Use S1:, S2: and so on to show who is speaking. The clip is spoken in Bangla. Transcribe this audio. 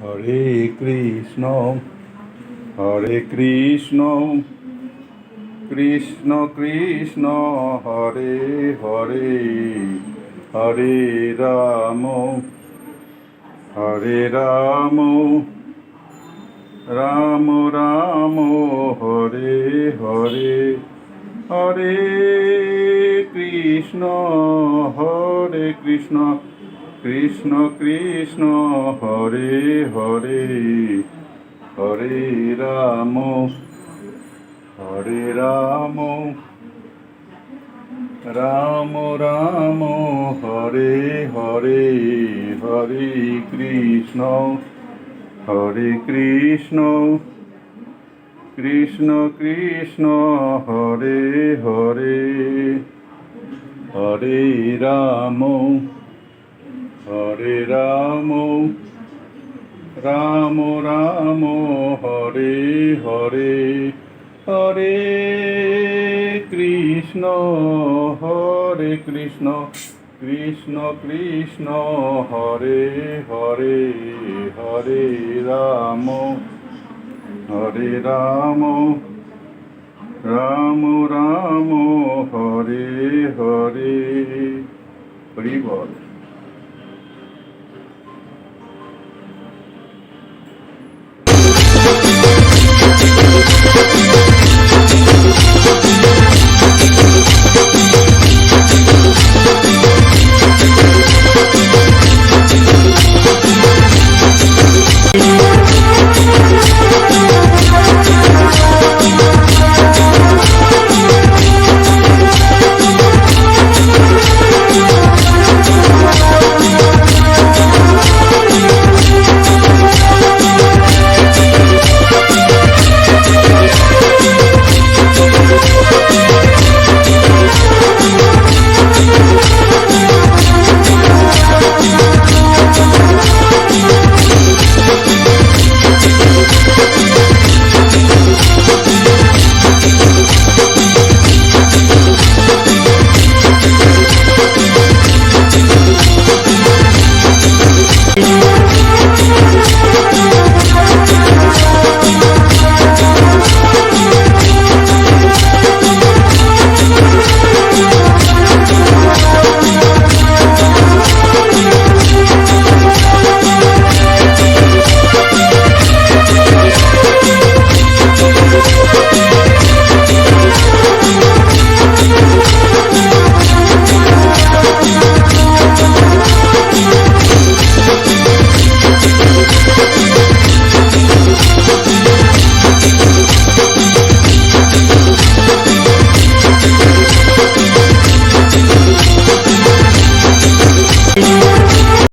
S1: Hare Krishna Hare Krishna Krishna Krishna Hare Hare Hare Ram Ram Ram Hare Hare Hare Krishna Krishna Krishna Hare Hare Hare Ram Ram Ram Hare Hare Hare Krishna Krishna Krishna Hare Hare Hare Ram Ram Ram Hare Hare Hare Krishna Krishna Krishna Hare Hare Hare Ram Ram Ram Hare Hare Hari ball.
S2: you